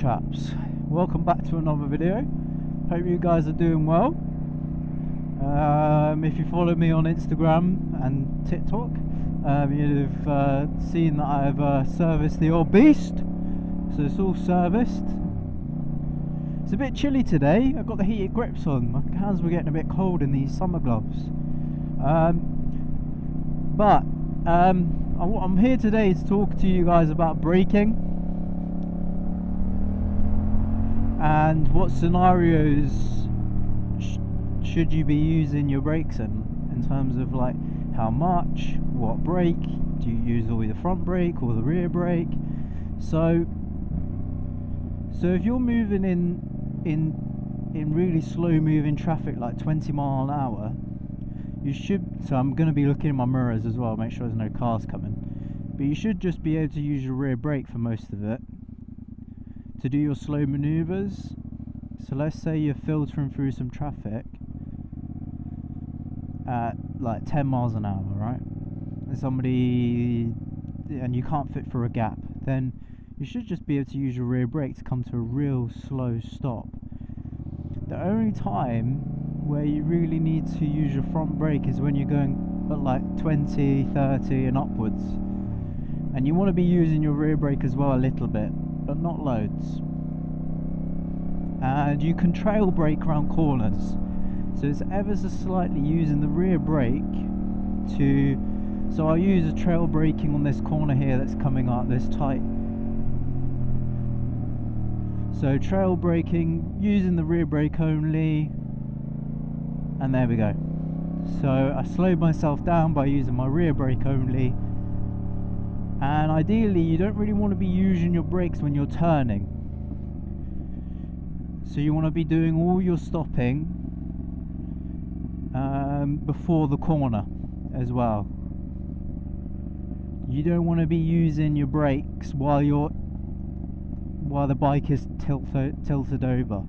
chaps, welcome back to another video. Hope you guys are doing well. If you follow me on Instagram and TikTok, you'd have seen that I've serviced the old beast, so it's all serviced. It's a bit chilly today. I've got the heated grips on, my hands were getting a bit cold in these summer gloves. I'm here today to talk to you guys about braking and what scenarios should you be using your brakes in terms of like how much, what brake, do you use all the front brake or the rear brake. So if you're moving in really slow moving traffic like 20 mile an hour, you should, so I'm going to be looking in my mirrors as well, make sure there's no cars coming, but you should just be able to use your rear brake for most of it to do your slow maneuvers. So let's say you're filtering through some traffic at like 10 miles an hour, right? And you can't fit through a gap, then you should just be able to use your rear brake to come to a real slow stop. The only time where you really need to use your front brake is when you're going at like 20, 30 and upwards, and you want to be using your rear brake as well a little bit, but not loads. And you can trail brake around corners, so it's ever so slightly using the rear brake to, so I'll use a trail braking on this corner here that's coming up this tight. So trail braking using the rear brake only, and there we go. So I slowed myself down by using my rear brake only, and ideally you don't really want to be using your brakes when you're turning, so you want to be doing all your stopping before the corner as well. You don't want to be using your brakes while the bike is tilted over,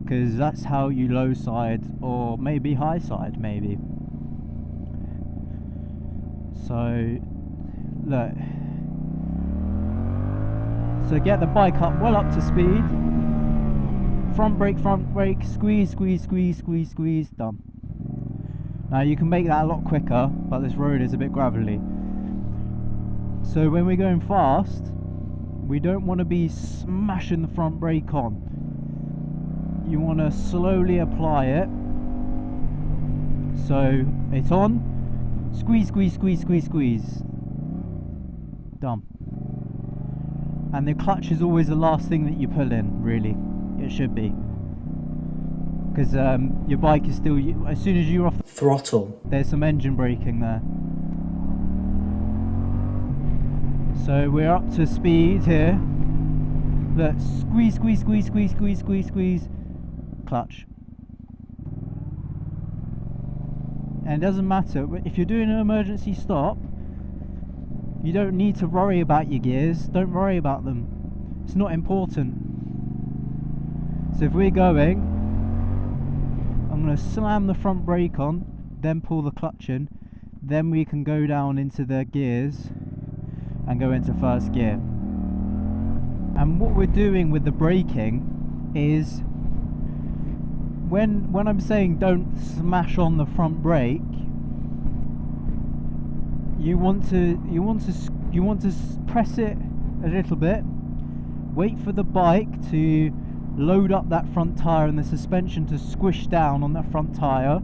because that's how you low side or maybe high side maybe. So look, so get the bike up well up to speed, front brake, squeeze, done. Now you can make that a lot quicker, but this road is a bit gravelly, so when we're going fast we don't want to be smashing the front brake on. You want to slowly apply it, so it's on, squeeze, done. And the clutch is always the last thing that you pull in, really. It should be, because your bike is still, as soon as you're off the throttle, there's some engine braking there. So we're up to speed here. Let's squeeze, clutch. And it doesn't matter, if you're doing an emergency stop, you don't need to worry about your gears. Don't worry about them. It's not important. So if we're going, I'm going to slam the front brake on, then pull the clutch in, then we can go down into the gears and go into first gear. And what we're doing with the braking is, when I'm saying don't smash on the front brake, you want to press it a little bit, wait for the bike to load up that front tyre and the suspension to squish down on that front tyre.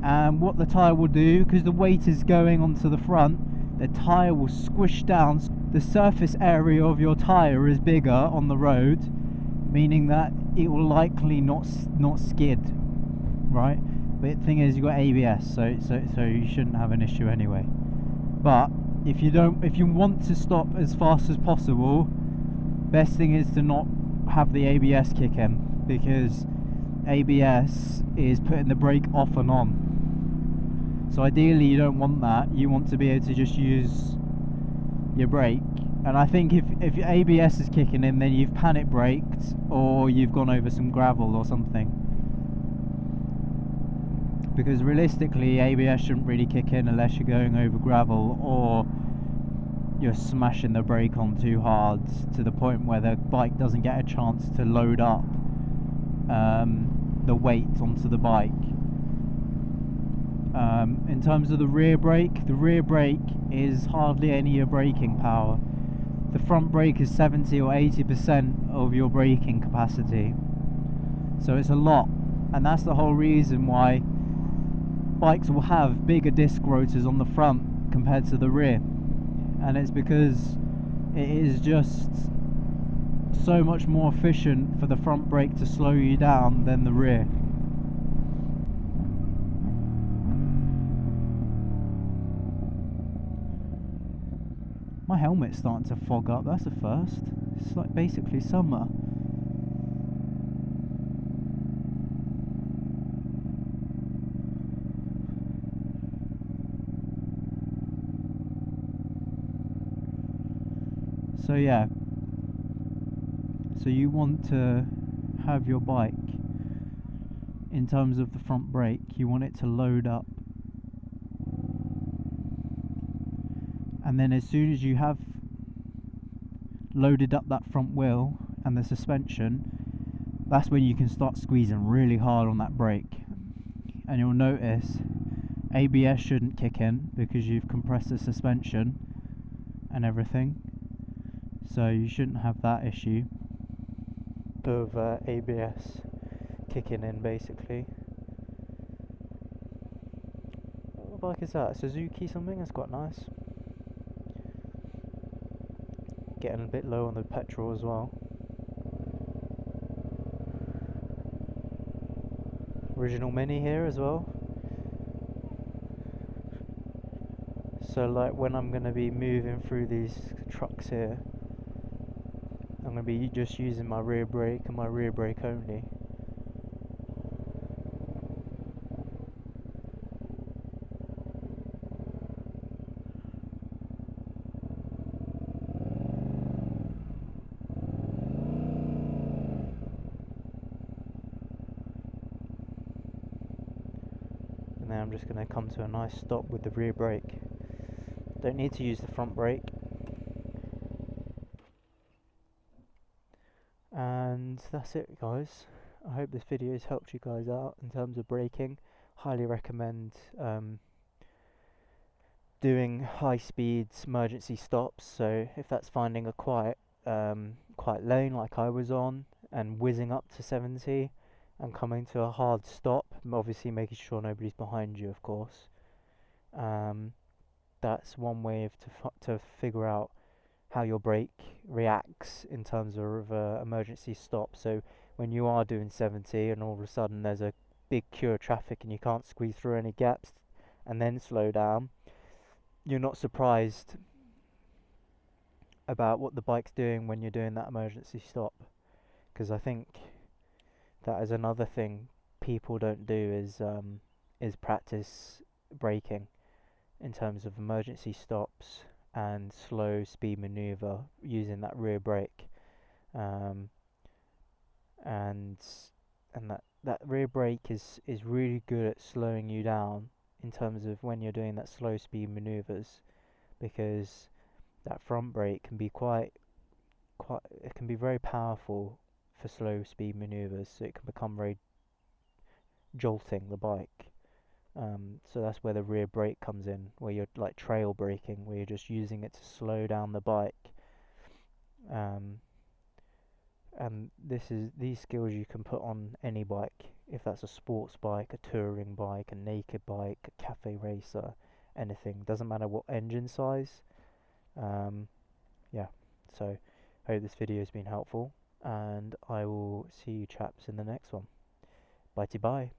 And what the tyre will do, because the weight is going onto the front, the tyre will squish down. The surface area of your tyre is bigger on the road, meaning that it will likely not skid, right? But the thing is, you've got ABS, so you shouldn't have an issue anyway. But if you want to stop as fast as possible, best thing is to not have the ABS kick in, because ABS is putting the brake off and on. So ideally you don't want that. You want to be able to just use your brake. And I think if your ABS is kicking in, then you've panic braked, or you've gone over some gravel or something. Because realistically ABS shouldn't really kick in unless you're going over gravel, or you're smashing the brake on too hard to the point where the bike doesn't get a chance to load up the weight onto the bike. In terms of the rear brake is hardly any of your braking power. The front brake is 70 or 80% of your braking capacity, so it's a lot, and that's the whole reason why bikes will have bigger disc rotors on the front compared to the rear, and it's because it is just so much more efficient for the front brake to slow you down than the rear. My helmet's starting to fog up, that's a first. It's like basically summer. So yeah, so you want to have your bike, in terms of the front brake, you want it to load up, and then as soon as you have loaded up that front wheel and the suspension, that's when you can start squeezing really hard on that brake. And you'll notice ABS shouldn't kick in because you've compressed the suspension and everything, so you shouldn't have that issue of ABS kicking in basically. What bike is that? Suzuki something? That's quite nice. Getting a bit low on the petrol as well. Original Mini here as well. So like when I'm going to be moving through these trucks here, I'm going to be just using my rear brake and my rear brake only. And then I'm just going to come to a nice stop with the rear brake. Don't need to use the front brake. And that's it, guys. I hope this video has helped you guys out in terms of braking. Highly recommend doing high speeds emergency stops. So if that's finding a quiet lane like I was on and whizzing up to 70 and coming to a hard stop, obviously making sure nobody's behind you, of course. That's one way to figure out how your brake reacts in terms of emergency stop. So when you are doing 70 and all of a sudden there's a big queue of traffic and you can't squeeze through any gaps and then slow down, you're not surprised about what the bike's doing when you're doing that emergency stop. Because I think that is another thing people don't do is practice braking in terms of emergency stops and slow speed maneuver using that rear brake, and that rear brake is really good at slowing you down in terms of when you're doing that slow speed maneuvers, because that front brake can be it can be very powerful for slow speed maneuvers, so it can become very jolting the bike. So that's where the rear brake comes in, where you're like trail braking, where you're just using it to slow down the bike. And these skills you can put on any bike, if that's a sports bike, a touring bike, a naked bike, a cafe racer, anything. Doesn't matter what engine size. Yeah, so I hope this video has been helpful, and I will see you chaps in the next one. Bye-bye.